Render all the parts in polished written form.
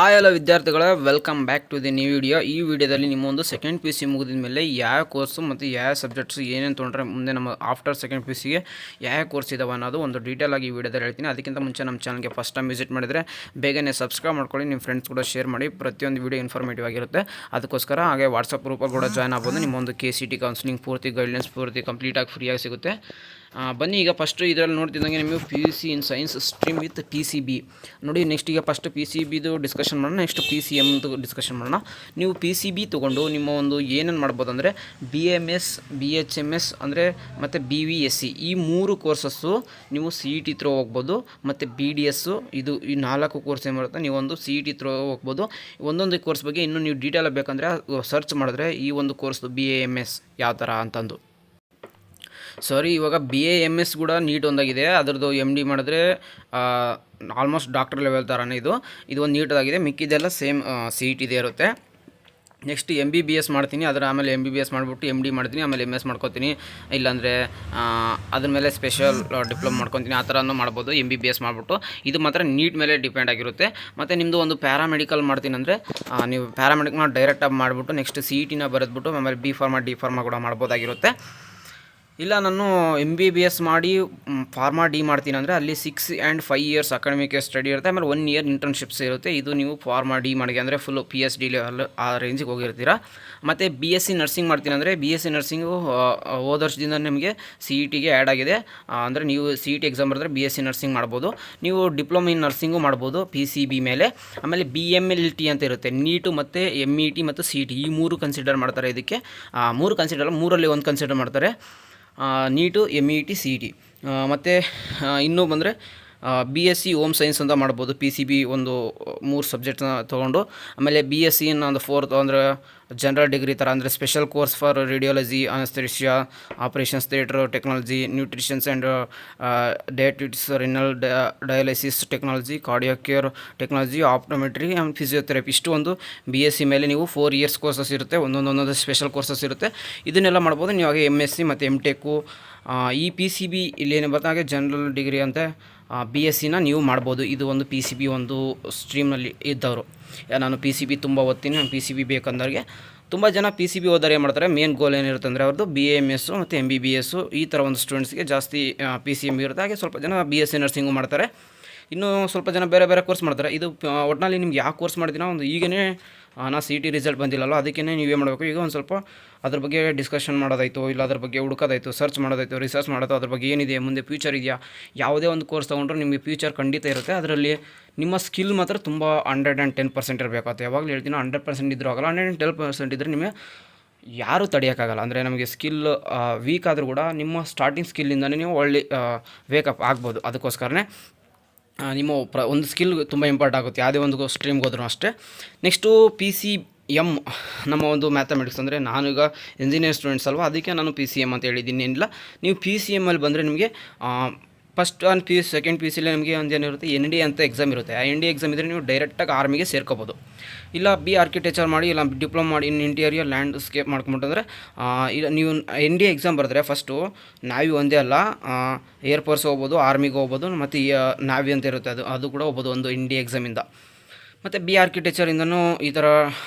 Hi ಎಲ್ಲ ವಿದ್ಯಾರ್ಥಿಗಳ welcome back to the new video. ಈ ವಿಡಿಯೋದಲ್ಲಿ ನಿಮ್ಮ ಒಂದು ಸೆಕೆಂಡ್ ಪಿ ಸಿ ಮುಗಿದ ಮೇಲೆ ಯಾವ ಕೋರ್ಸು ಮತ್ತು ಯಾವ ಸಬ್ಜೆಕ್ಟ್ಸು ಏನೇನು ತೊಗೊಂಡ್ರೆ ಮುಂದೆ ನಮ್ಮ ಆಫ್ಟರ್ ಸೆಕೆಂಡ್ ಪಿ ಸಿಗೆ ಯಾವ ಕೋರ್ಸ್ ಇದಾವೆ ಅನ್ನೋದು ಒಂದು ಡೀಟೇಲ್ ಆಗಿ ಈ ವಿಡಿಯೋದಲ್ಲಿ ಹೇಳ್ತೀನಿ. ಅದಕ್ಕಿಂತ ಮುಂಚೆ ನಮ್ಮ ಚಾನಲ್ಗೆ ಫಸ್ಟ್ ಟೈಮ್ ವಿಸಿಟ್ ಮಾಡಿದರೆ ಬೇಗನೆ ಸಬ್ಸ್ಕ್ರೈಬ್ ಮಾಡ್ಕೊಳ್ಳಿ, ನಿಮ್ಮ ಫ್ರೆಂಡ್ಸ್ ಕೂಡ ಶೇರ್ ಮಾಡಿ. ಪ್ರತಿಯೊಂದು ವಿಡಿಯೋ ಇನ್ಫಾರ್ಮೇಟಿವ್ ಆಗಿರುತ್ತೆ. ಅದಕ್ಕೋಸ್ಕರ ಹಾಗೆ ವಾಟ್ಸಪ್ ಗ್ರೂಪಲ್ಲಿ ಕೂಡ ಜಾಯ್ನ್ ಆಗ್ಬೋದು. ನಿಮ್ಮ ಒಂದು KCT ಕೌನ್ಸಿಲಿಂಗ್ ಪೂರ್ತಿ ಗೈಡ್ಲೈನ್ಸ್ ಪೂರ್ತಿ ಕಂಪ್ಲೀಟಾಗಿ ಫ್ರೀಯಾಗಿ ಸಿಗುತ್ತೆ. ಬನ್ನಿ, ಈಗ ಫಸ್ಟು ಇದರಲ್ಲಿ ನೋಡ್ತಿದ್ದಂಗೆ ನಿಮಗೆ PUC in science stream with PCB ನೋಡಿ. ನೆಕ್ಸ್ಟ್ ಈಗ ಫಸ್ಟ್ PCBದು ಡಿಸ್ಕಷನ್ ಮಾಡೋಣ, ನೆಕ್ಸ್ಟ್ PCMದು ಡಿಸ್ಕಷನ್ ಮಾಡೋಣ. ನೀವು PCB ತೊಗೊಂಡು ನಿಮ್ಮ ಒಂದು ಏನೇನು ಮಾಡ್ಬೋದು ಅಂದರೆ BMS BHMS ಅಂದರೆ ಮತ್ತು BVSC ಈ 3 ಕೋರ್ಸಸ್ಸು ನೀವು CET ಥ್ರೂ ಹೋಗ್ಬೋದು. ಮತ್ತು BDS ಇದು ಈ 4 ಕೋರ್ಸ್ ಏನು ಬರುತ್ತೆ, ನೀವು ಒಂದು CET ಥ್ರೂ ಹೋಗ್ಬೋದು. ಒಂದೊಂದು ಕೋರ್ಸ್ ಬಗ್ಗೆ ಇನ್ನೂ ನೀವು ಡೀಟೇಲ್ ಬೇಕಂದರೆ ಸರ್ಚ್ ಮಾಡಿದ್ರೆ ಈ ಒಂದು ಕೋರ್ಸ್ದು BAMS ಯಾವ ಥರ ಅಂತಂದು. ಸಾರಿ, ಇವಾಗ BAMS ಕೂಡ ನೀಟ್ ಒಂದಾಗಿದೆ. ಅದರದ್ದು MD ಮಾಡಿದ್ರೆ ಆಲ್ಮೋಸ್ಟ್ ಡಾಕ್ಟರ್ ಲೆವೆಲ್ ಥರನೇ ಇದು ಒಂದು ನೀಟದಾಗಿದೆ. ಮಿಕ್ಕಿದೆಲ್ಲ ಸೇಮ್ CET ಇದೇ ಇರುತ್ತೆ. ನೆಕ್ಸ್ಟ್ MBBS ಮಾಡ್ತೀನಿ, ಅದರ ಆಮೇಲೆ MBBS ಮಾಡಿಬಿಟ್ಟು MD ಮಾಡ್ತೀನಿ, ಆಮೇಲೆ MS ಮಾಡ್ಕೊತೀನಿ. ಇಲ್ಲಾಂದರೆ ಅದ್ರ ಮೇಲೆ ಸ್ಪೆಷಲ್ ಡಿಪ್ಲೊಮಾ ಮಾಡ್ಕೊತೀನಿ, ಆ ಥರನೂ ಮಾಡ್ಬೋದು. MBBS ಮಾಡಿಬಿಟ್ಟು ಇದು ಮಾತ್ರ ನೀಟ್ ಮೇಲೆ ಡಿಪೆಂಡ್ ಆಗಿರುತ್ತೆ. ಮತ್ತು ನಿಮ್ಮದು ಒಂದು ಪ್ಯಾರಾಮೆಡಿಕಲ್ ಮಾಡ್ತೀನಿ ಅಂದರೆ ನೀವು ಪ್ಯಾರಾಮೆಡಿಕಲ್ ಡೈರೆಕ್ಟಾಗಿ ಮಾಡಿಬಿಟ್ಟು ನೆಕ್ಸ್ಟ್ CETನ ಬರೆದ್ಬಿಟ್ಟು ಆಮೇಲೆ B ಫಾರ್ಮಾ D ಫಾರ್ಮಾ ಕೂಡ ಮಾಡ್ಬೋದಾಗಿರುತ್ತೆ. ಇಲ್ಲ ನಾನು MBBS ಮಾಡಿ ಫಾರ್ಮಾ D ಮಾಡ್ತೀನಿ ಅಂದರೆ ಅಲ್ಲಿ 6 and 5 years ಅಕಾಡೆಮಿಕ್ ಸ್ಟಡಿ ಇರುತ್ತೆ, ಆಮೇಲೆ 1 year ಇಂಟರ್ನ್ಶಿಪ್ಸ್ ಇರುತ್ತೆ. ಇದು ನೀವು ಫಾರ್ಮಾ D ಮಾಡಿ ಅಂದರೆ ಫುಲ್ಲು PhD ಲೆವೆಲ್ ಆ ರೇಂಜಿಗೆ ಹೋಗಿರ್ತೀರ. ಮತ್ತು BSc ನರ್ಸಿಂಗ್ ಮಾಡ್ತೀನಿ ಅಂದರೆ BSc ನರ್ಸಿಂಗು ಹೋದ ವರ್ಷದಿಂದ ನಿಮಗೆ CETಗೆ ಆ್ಯಡ್ ಆಗಿದೆ. ಅಂದರೆ ನೀವು CET ಎಕ್ಸಾಮ್ ಬರೆದ್ರೆ BSc ನರ್ಸಿಂಗ್ ಮಾಡ್ಬೋದು. ನೀವು ಡಿಪ್ಲೊಮಾ ಇನ್ ನರ್ಸಿಂಗು ಮಾಡ್ಬೋದು PCB ಮೇಲೆ. ಆಮೇಲೆ BMLT ಅಂತ ಇರುತ್ತೆ, ನೀಟು ಮತ್ತು MET ಮತ್ತು CET ಈ 3 ಕನ್ಸಿಡರ್ ಮಾಡ್ತಾರೆ. ಇದಕ್ಕೆ 3 ಕನ್ಸಿಡರ್ ಅಲ್ಲ, 3ರಲ್ಲಿ 1 ಕನ್ಸಿಡರ್ ಮಾಡ್ತಾರೆ. NEET MET CET. ಮತ್ತು ಇನ್ನೂ ಬಂದರೆ BSc ಹೋಮ್ ಸೈನ್ಸ್ ಅಂತ ಮಾಡ್ಬೋದು. PCB ಒಂದು 3 ಸಬ್ಜೆಕ್ಟ್ನ ತೊಗೊಂಡು. ಆಮೇಲೆ BSc ಒಂದು 4th ಅಂದರೆ ಜನರಲ್ ಡಿಗ್ರಿ ಥರ ಅಂದರೆ special course for radiology, anaesthesia, operations theatre technology, nutritions and dietetics, renal dialysis technology, cardiac care technology, optometry and physiotherapy. ಇಷ್ಟು ಒಂದು BSc ಮೇಲೆ ನೀವು 4 years ಕೋರ್ಸಸ್ ಇರುತ್ತೆ, ಒಂದೊಂದು ಸ್ಪೆಷಲ್ ಕೋರ್ಸಸ್ ಇರುತ್ತೆ. ಇದನ್ನೆಲ್ಲ ಮಾಡ್ಬೋದು. ನೀವು ಹಾಗೆ MSc ಮತ್ತು MTech ಈ PCB ಇಲ್ಲಿ ಏನು ಬರ್ತಾ ಹಾಗೆ ಜನರಲ್ ಡಿಗ್ರಿ ಅಂತ BScನ ನೀವು ಮಾಡ್ಬೋದು. ಇದು ಒಂದು PCB ಒಂದು ಸ್ಟ್ರೀಮ್ನಲ್ಲಿ ಇದ್ದವರು. ನಾನು PCB ತುಂಬ ಓದ್ತೀನಿ, ನಾನು PCB ಬೇಕಂದವ್ರಿಗೆ. ತುಂಬ ಜನ PCB ಓದೋರು ಏನು ಮಾಡ್ತಾರೆ, ಮೇನ್ ಗೋಲ್ ಏನಿರುತ್ತೆ ಅಂದರೆ ಅವ್ರದ್ದು BAMS ಮತ್ತು MBBS ಈ ಥರ ಒಂದು ಸ್ಟೂಡೆಂಟ್ಸ್ಗೆ ಜಾಸ್ತಿ PCM ಇರುತ್ತೆ. ಹಾಗೆ ಸ್ವಲ್ಪ ಜನ BSc ನರ್ಸಿಂಗು ಮಾಡ್ತಾರೆ, ಇನ್ನೂ ಸ್ವಲ್ಪ ಜನ ಬೇರೆ ಬೇರೆ ಕೋರ್ಸ್ ಮಾಡ್ತಾರೆ. ಇದು ಒಟ್ಟಿನಲ್ಲಿ ನಿಮ್ಗೆ ಯಾವ ಕೋರ್ಸ್ ಮಾಡಿದಿನ ಒಂದು ಈಗೇ ನಾ CET ರಿಸಲ್ಟ್ ಬಂದಿಲ್ಲಲ್ಲ, ಅದಕ್ಕೇ ನೀವೇ ಮಾಡಬೇಕು. ಈಗ ಒಂದು ಸ್ವಲ್ಪ ಅದ್ರ ಬಗ್ಗೆ ಡಿಸ್ಕಷನ್ ಮಾಡೋದಾಯಿತು, ಇಲ್ಲ ಅದ್ರ ಬಗ್ಗೆ ಹುಡುಕೋದಾಯಿತು, ಸರ್ಚ್ ಮಾಡೋದಾಯಿತು, ರಿಸರ್ಚ್ ಮಾಡೋದು, ಅದ್ರ ಬಗ್ಗೆ ಏನಿದೆ, ಮುಂದೆ ಫ್ಯೂಚರ್ ಇದೆಯಾ. ಯಾವುದೇ ಒಂದು ಕೋರ್ಸ್ ತೊಗೊಂಡ್ರೆ ನಿಮಗೆ ಫ್ಯೂಚರ್ ಖಂಡಿತ ಇರುತ್ತೆ. ಅದರಲ್ಲಿ ನಿಮ್ಮ ಸ್ಕಿಲ್ ಮಾತ್ರ ತುಂಬ 110% ಇರಬೇಕಾಗುತ್ತೆ. ಯಾವಾಗಲೂ ಹೇಳ್ತೀನಿ, 100% ಇದ್ರೂ ಆಗಲ್ಲ, 110% ಇದ್ದರೆ ನಿಮಗೆ ಯಾರೂ ತಡೆಯೋಕ್ಕಾಗಲ್ಲ. ಅಂದರೆ ನಮಗೆ ಸ್ಕಿಲ್ ವೀಕ್ ಆದರೂ ಕೂಡ ನಿಮ್ಮ ಸ್ಟಾರ್ಟಿಂಗ್ ಸ್ಕಿಲ್ಲಿಂದನೇ ನೀವು ಒಳ್ಳೆ ವೇಕಪ್ ಆಗ್ಬೋದು. ಅದಕ್ಕೋಸ್ಕರನೇ ನಿಮ್ಮ ಒಂದು ಸ್ಕಿಲ್ ತುಂಬ ಇಂಪಾರ್ಟ್ ಆಗುತ್ತೆ, ಯಾವುದೇ ಒಂದು ಸ್ಟ್ರೀಮ್ಗೆ ಹೋದ್ರೂ ಅಷ್ಟೇ. ನೆಕ್ಸ್ಟು PCM ನಮ್ಮ ಒಂದು ಮ್ಯಾಥಮೆಟಿಕ್ಸ್. ಅಂದರೆ ನಾನೀಗ ಇಂಜಿನಿಯರ್ ಸ್ಟೂಡೆಂಟ್ಸ್ ಅಲ್ವಾ, ಅದಕ್ಕೆ ನಾನು PCM ಅಂತ ಹೇಳಿದ್ದೀನಿ. ಏನಿಲ್ಲ, ನೀವು PCMಲ್ಲಿ ಬಂದರೆ ನಿಮಗೆ ಫಸ್ಟ್ ಸೆಕೆಂಡ್ PUCಲಿ ನಿಮಗೆ ಒಂದು ಏನಿರುತ್ತೆ, ND ಅಂತ ಎಕ್ಸಾಮ್ ಇರುತ್ತೆ. ಆ ND ಎಕ್ಸಾಮ್ ಇದ್ದರೆ ನೀವು ಡೈರೆಕ್ಟಾಗಿ ಆರ್ಮಿಗೆ ಸೇರ್ಕೋಬೋದು. ಇಲ್ಲ B ಆರ್ಕಿಟೆಕ್ಚರ್ ಮಾಡಿ, ಇಲ್ಲ ಡಿಪ್ಲೊಮಾ ಮಾಡಿ ಇನ್ ಇಂಟೀರಿಯರ್ ಲ್ಯಾಂಡ್ಸ್ಕೇಪ್ ಮಾಡ್ಕೊಂಬಿಟ್ಟಂದರೆ ಇಲ್ಲ ನೀವು ND ಎಕ್ಸಾಮ್ ಬರೆದ್ರೆ ಫಸ್ಟು ನಾವಿ ಒಂದೇ ಅಲ್ಲ, ಏರ್ಫೋರ್ಸ್ ಹೋಗ್ಬೋದು, ಆರ್ಮಿಗೆ ಹೋಗ್ಬೋದು, ಮತ್ತು ನಾವಿ ಅಂತ ಇರುತ್ತೆ, ಅದು ಕೂಡ ಹೋಗ್ಬೋದು ಒಂದು ND ಎಕ್ಸಾಮಿಂದ. ಮತ್ತು B ಆರ್ಕಿಟೆಕ್ಚರಿಂದನೂ ಈ ಥರ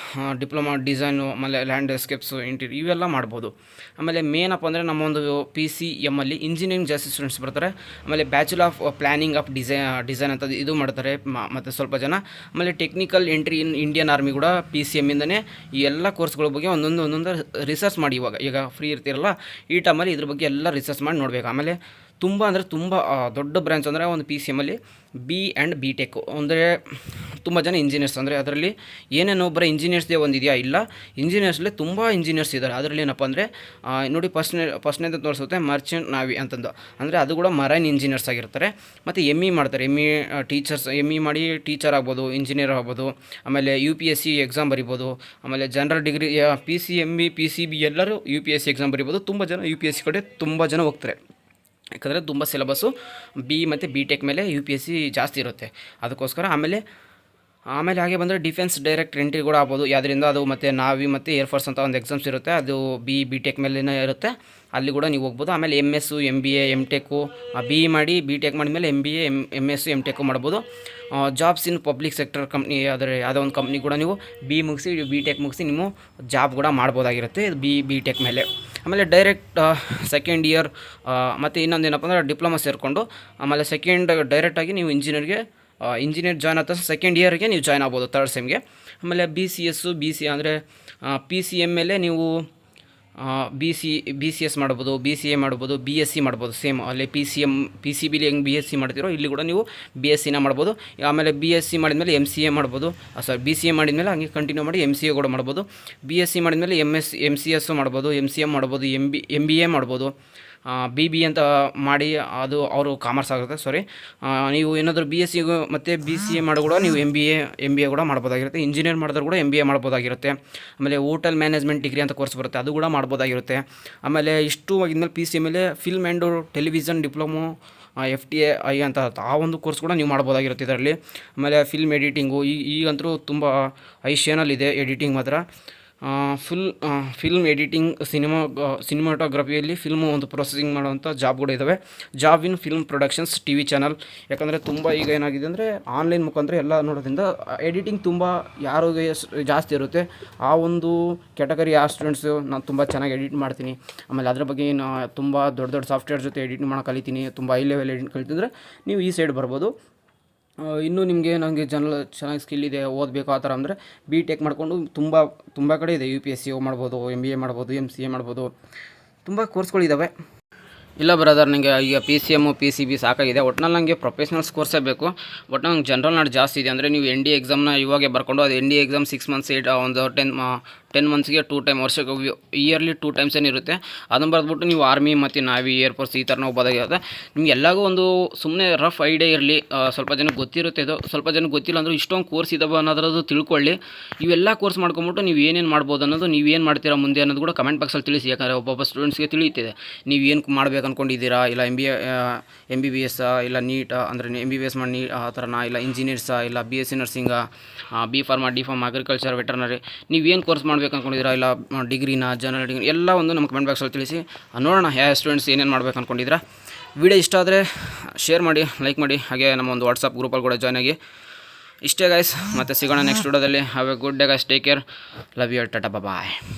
ಡಿಪ್ಲೊಮಾ ಡಿಸೈನು, ಆಮೇಲೆ ಲ್ಯಾಂಡ್ಸ್ಕೇಪ್ಸು, ಇಂಟೀರಿಯರ್ ಇವೆಲ್ಲ ಮಾಡ್ಬೋದು. ಆಮೇಲೆ ಮೇನಪ್ಪ ಅಂದರೆ ನಮ್ಮ ಒಂದು PCMಲ್ಲಿ ಇಂಜಿನಿಯರಿಂಗ್ ಜಾಸ್ತಿ ಸ್ಟೂಡೆಂಟ್ಸ್ ಬರ್ತಾರೆ. ಆಮೇಲೆ bachelor of planning of design ಅಂತ ಇದು ಮಾಡ್ತಾರೆ ಮತ್ತು ಸ್ವಲ್ಪ ಜನ. ಆಮೇಲೆ technical entry in Indian army ಕೂಡ PCMಯಿಂದನೇ ಈ ಎಲ್ಲ ಕೋರ್ಸ್ಗಳ ಬಗ್ಗೆ ಒಂದೊಂದು ರಿಸರ್ಚ್ ಮಾಡಿ. ಈಗ ಫ್ರೀ ಇರ್ತೀರಲ್ಲ ಈ ಟೈಮಲ್ಲಿ ಇದ್ರ ಬಗ್ಗೆ ಎಲ್ಲ ರಿಸರ್ಚ್ ಮಾಡಿ ನೋಡಬೇಕು. ಆಮೇಲೆ ತುಂಬ ಅಂದರೆ ತುಂಬ ದೊಡ್ಡ ಬ್ರ್ಯಾಂಚ್ ಅಂದರೆ ಒಂದು PCMಲ್ಲಿ B and BTech. ಅಂದರೆ ತುಂಬ ಜನ ಇಂಜಿನಿಯರ್ಸ್, ಅಂದರೆ ಅದರಲ್ಲಿ ಏನೇನು ಒಬ್ಬರ ಇಂಜಿನಿಯರ್ಸ್ದೇ ಒಂದಿದೆಯಾ, ಇಲ್ಲ ಇಂಜಿನಿಯರ್ಸ್ಲೇ ತುಂಬ ಇಂಜಿನಿಯರ್ಸ್ ಇದ್ದಾರೆ. ಅದರಲ್ಲಿ ಏನಪ್ಪ ಅಂದರೆ ನೋಡಿ ಫಸ್ಟ್ನೇದು ತೋರಿಸುತ್ತೆ ಮರ್ಚೆಂಟ್ ನಾವಿ ಅಂತಂದು, ಅಂದರೆ ಅದು ಕೂಡ ಮರೈನ್ ಇಂಜಿನಿಯರ್ಸ್ ಆಗಿರ್ತಾರೆ. ಮತ್ತು ME ಮಾಡ್ತಾರೆ, ME ಟೀಚರ್ಸ್, ME ಮಾಡಿ ಟೀಚರ್ ಆಗ್ಬೋದು, ಇಂಜಿನಿಯರ್ ಆಗ್ಬೋದು. ಆಮೇಲೆ UPSC ಎಕ್ಸಾಮ್ ಬರಿಬೋದು. ಆಮೇಲೆ ಜನರಲ್ ಡಿಗ್ರಿ PCMB PCB ಎಲ್ಲರೂ UPSC ಎಕ್ಸಾಮ್ ಬರಿಬೋದು. ತುಂಬ ಜನ UPSC ಕಡೆ ತುಂಬ ಜನ ಹೋಗ್ತಾರೆ, ಯಾಕಂದರೆ ತುಂಬ ಸಿಲೆಬಸ್ಸು B ಮತ್ತು BTech ಮೇಲೆ UPSC ಜಾಸ್ತಿ ಇರುತ್ತೆ, ಅದಕ್ಕೋಸ್ಕರ. ಆಮೇಲೆ ಆಮೇಲೆ ಹಾಗೆ ಬಂದರೆ ಡಿಫೆನ್ಸ್ ಡೈರೆಕ್ಟ್ ಎಂಟ್ರಿ ಕೂಡ ಆಗ್ಬೋದು ಯಾವುದರಿಂದ ಅದು, ಮತ್ತು ನಾವಿ ಮತ್ತು ಏರ್ಫೋರ್ಸ್ ಅಂತ ಒಂದು ಎಕ್ಸಾಮ್ಸ್ ಇರುತ್ತೆ, ಅದು ಬಿ ಟೆಕ್ ಮೇಲೇ ಇರುತ್ತೆ, ಅಲ್ಲಿ ಕೂಡ ನೀವು ಹೋಗ್ಬೋದು. ಆಮೇಲೆ MS, MBA, MTech, BE ಮಾಡಿ BTech ಮಾಡಿದ್ಮೇಲೆ MBA, MS, MTech ಮಾಡ್ಬೋದು. Jobs in public sector company ಯಾವುದೋ ಒಂದು ಕಂಪ್ನಿ ಕೂಡ ನೀವು ಮುಗಿಸಿ BTech ಮುಗಿಸಿ ನೀವು ಜಾಬ್ ಕೂಡ ಮಾಡ್ಬೋದಾಗಿರುತ್ತೆ BTech ಮೇಲೆ. ಆಮೇಲೆ ಡೈರೆಕ್ಟ್ ಸೆಕೆಂಡ್ ಇಯರ್ ಮತ್ತು ಇನ್ನೊಂದೇನಪ್ಪ ಅಂದರೆ ಡಿಪ್ಲೊಮಾ ಸೇರಿಕೊಂಡು ಆಮೇಲೆ ಡೈರೆಕ್ಟಾಗಿ ನೀವು ಇಂಜಿನಿಯರ್ ಜಾಯ್ನ್ ಆಗ್ತಾ ಸೆಕೆಂಡ್ ಇಯರ್ಗೆ ನೀವು ಜಾಯ್ನ್ ಆಗ್ಬೋದು, 3rd ಸೆಮ್ಗೆ. ಆಮೇಲೆ BCS, BCA ಅಂದರೆ PCM ಮೇಲೆ ನೀವು BCS ಮಾಡ್ಬೋದು, BCA ಮಾಡ್ಬೋದು, BSc ಮಾಡ್ಬೋದು. ಸೇಮ್ ಅಲ್ಲಿ PCBಲಿ ಹೆಂಗೆ BSc ಮಾಡ್ತೀರೋ ಇಲ್ಲಿ ಕೂಡ ನೀವು BScನ ಮಾಡ್ಬೋದು. ಆಮೇಲೆ BSc ಮಾಡಿದ್ಮೇಲೆ MCA ಮಾಡ್ಬೋದು, BCA ಮಾಡಿದ್ಮೇಲೆ ಹಂಗೆ ಕಂಟಿನ್ಯೂ ಮಾಡಿ MCA ಕೂಡ ಮಾಡ್ಬೋದು. BSc ಮಾಡಿದ್ಮೇಲೆ MCS ಮಾಡ್ಬೋದು, MCM ಮಾಡ್ಬೋದು, MBA ಮಾಡ್ಬೋದು. BB ಅಂತ ಮಾಡಿ ಅದು ಅವರು ಕಾಮರ್ಸ್ ಆಗುತ್ತೆ. ನೀವು ಏನಾದರೂ BSc ಮತ್ತು BCA ಮಾಡೋ ಕೂಡ ನೀವು MBA ಕೂಡ ಮಾಡ್ಬೋದಾಗಿರುತ್ತೆ. ಇಂಜಿನಿಯರ್ ಮಾಡಿದ್ರು ಕೂಡ MBA ಮಾಡ್ಬೋದಾಗಿರುತ್ತೆ. ಆಮೇಲೆ ಹೋಟೆಲ್ ಮ್ಯಾನೇಜ್ಮೆಂಟ್ ಡಿಗ್ರಿ ಅಂತ ಕೋರ್ಸ್ ಬರುತ್ತೆ, ಅದು ಕೂಡ ಮಾಡ್ಬೋದಾಗಿರುತ್ತೆ. ಆಮೇಲೆ ಇಷ್ಟು ಆಗಿದ್ಮೇಲೆ PCA ಮೇಲೆ film and television diploma, FTI ಅಂತ ಆ ಒಂದು ಕೋರ್ಸ್ ಕೂಡ ನೀವು ಮಾಡ್ಬೋದಾಗಿರುತ್ತೆ ಇದರಲ್ಲಿ. ಆಮೇಲೆ ಫಿಲ್ಮ್ ಎಡಿಟಿಂಗು ಈಗಂತೂ ತುಂಬ ಹೈ ಎಡಿಟಿಂಗ್ ಮಾತ್ರ. ಫಿಲ್ಮ್ ಎಡಿಟಿಂಗ್, ಸಿನಿಮಾಟೋಗ್ರಫಿಯಲ್ಲಿ ಫಿಲ್ಮು ಒಂದು ಪ್ರೊಸೆಸಿಂಗ್ ಮಾಡುವಂಥ ಜಾಬ್ಗಳು ಇದ್ದಾವೆ. Job in film productions, TV channel. ಯಾಕಂದರೆ ತುಂಬ ಈಗ ಏನಾಗಿದೆ ಅಂದರೆ ಆನ್ಲೈನ್ ಮುಖಾಂತರ ಎಲ್ಲ ನೋಡೋದ್ರಿಂದ ಎಡಿಟಿಂಗ್ ತುಂಬ ಯಾರಿಗೆ ಜಾಸ್ತಿ ಇರುತ್ತೆ, ಆ ಒಂದು ಕ್ಯಾಟಗರಿ ಆ ಸ್ಟೂಡೆಂಟ್ಸು ನಾನು ತುಂಬ ಚೆನ್ನಾಗಿ ಎಡಿಟ್ ಮಾಡ್ತೀನಿ, ಆಮೇಲೆ ಅದ್ರ ಬಗ್ಗೆ ತುಂಬ ದೊಡ್ಡ ಸಾಫ್ಟ್ವೇರ್ ಜೊತೆ ಎಡಿಟ್ ಮಾಡೋಕೆ ಕಲಿತೀನಿ, ತುಂಬ ಹೈ ಲೆವೆಲ್ ಎಡಿಟ್ ಕಲಿತಿದ್ರೆ ನೀವು ಈ ಸೈಡ್ ಬರ್ಬೋದು. ಇನ್ನೂ ನಿಮಗೆ ಚೆನ್ನಾಗಿ ಸ್ಕಿಲ್ ಇದೆ, ಓದಬೇಕು ಆ ಥರ ಅಂದರೆ BTech ಮಾಡಿಕೊಂಡು ತುಂಬ ಕಡೆ ಇದೆ. UPSC ಮಾಡ್ಬೋದು, MBA ಮಾಡ್ಬೋದು, MCA ಮಾಡ್ಬೋದು, ತುಂಬ ಕೋರ್ಸ್ಗಳಿದ್ದಾವೆ. ಇಲ್ಲ ಬ್ರದರ್, ನನಗೆ ಈಗ PCM, PCB ಸಾಕಾಗಿದೆ, ಒಟ್ನಲ್ಲಿ ನನಗೆ ಪ್ರೊಫೆಷ್ನಲ್ಸ್ ಕೋರ್ಸೇ ಬೇಕು. ಬಟ್ ನಂಗೆ ಜನರಲ್ ನಾಲೆಡ್ಜ್ ಜಾಸ್ತಿ ಇದೆ. ಅಂದರೆ ನೀವು ND ಎಕ್ಸಾಮ್ನ ಇವಾಗೆ ಬರ್ಕೊಂಡು ಅದು ND ಎಕ್ಸಾಮ್ 6 ಮಂತ್ಸ್ ಒಂದು 10 ಮಂತ್ಸ್ಗೆ 2 ಟೈಮ್, ವರ್ಷಕ್ಕೆ ಇಯರ್ಲಿ 2 ಟೈಮ್ಸ್ ಏನಿರುತ್ತೆ, ಅದನ್ನು ಬರೆದ್ಬಿಟ್ಟು ನೀವು ಆರ್ಮಿ ಮತ್ತು ನಾವಿ, ಏರ್ಫೋರ್ಸ್ ಈ ಥರ ಹೋಗ್ಬೋದಾಗಿರುತ್ತೆ. ನಿಮ್ಗೆ ಎಲ್ಲರಿಗೂ ಒಂದು ಸುಮ್ಮನೆ ರಫ್ ಐಡಿಯಾ ಇರಲಿ. ಸ್ವಲ್ಪ ಜನಕ್ಕೆ ಗೊತ್ತಿರುತ್ತೆ, ಇದು ಸ್ವಲ್ಪ ಜನಕ್ಕೆ ಗೊತ್ತಿಲ್ಲ ಅಂದರೂ ಇಷ್ಟೊಂದು ಕೋರ್ಸ್ ಇದ್ದಾವೆ ಅನ್ನೋದ್ರದ್ದು ತಿಳ್ಕೊಳ್ಳಿ. ಇವೆಲ್ಲ ಕೋರ್ಸ್ ಮಾಡ್ಕೊಂಬಿಟ್ಟು ನೀವು ಏನೇನು ಮಾಡ್ಬೋದು ಅನ್ನೋದು, ನೀವು ಏನು ಮಾಡ್ತೀರಾ ಮುಂದೆ ಅನ್ನೋದು ಕೂಡ ಕಮೆಂಟ್ ಬಾಕ್ಸಲ್ಲಿ ತಿಳಿಸಿ. ಯಾಕಂದರೆ ಒಬ್ಬೊಬ್ಬ ಸ್ಟೂಡೆಂಟ್ಸ್ಗೆ ತಿಳಿಯುತ್ತಿದೆ ನೀವು ಏನು ಮಾಡ್ಬೇಕು ಅಂದ್ಕೊಂಡಿದ್ದೀರಾ, ಇಲ್ಲ MBBS, ಇಲ್ಲ ನೀಟ್ ಅಂದರೆ MBBS ಮಾಡಿ ಆ ಥರನಾ, ಇಲ್ಲ ಇಂಜಿನಿಯರ್ಸಾ, ಇಲ್ಲ BSc ನರ್ಸಿಂಗಾ, B Pharma, D Pharma, agriculture, veterinary, ನೀವೇನು ಕೋರ್ಸ್ ಮಾಡಬೇಕು ಅಂದ್ಕೊಂಡಿದ್ದೀರಾ, ಇಲ್ಲ ಡಿಗ್ರಿನ, ಜನರಲ್ ಡಿಗ್ರಿ, ಎಲ್ಲ ಒಂದು ನಮ್ಮ ಕಮೆಂಟ್ ಬಾಕ್ಸಲ್ಲಿ ತಿಳಿಸಿ. ನೋಡೋಣ ಯಾವ ಸ್ಟೂಡೆಂಟ್ಸ್ ಏನೇನು ಮಾಡ್ಬೇಕು ಅಂದ್ಕೊಂಡಿದ್ದೀರಾ. ವಿಡಿಯೋ ಇಷ್ಟ ಆದರೆ ಶೇರ್ ಮಾಡಿ, ಲೈಕ್ ಮಾಡಿ, ಹಾಗೆ ನಮ್ಮ ಒಂದು ವಾಟ್ಸಪ್ ಗ್ರೂಪಲ್ಲಿ ಕೂಡ ಜಾಯ್ನ್ ಆಗಿ. ಇಷ್ಟೇ ಗೈಸ್, ಮತ್ತೆ ಸಿಗೋಣ ನೆಕ್ಸ್ಟ್ ವಿಡಿಯೋದಲ್ಲಿ. Have a good day guys, take care, love you, tata, bye.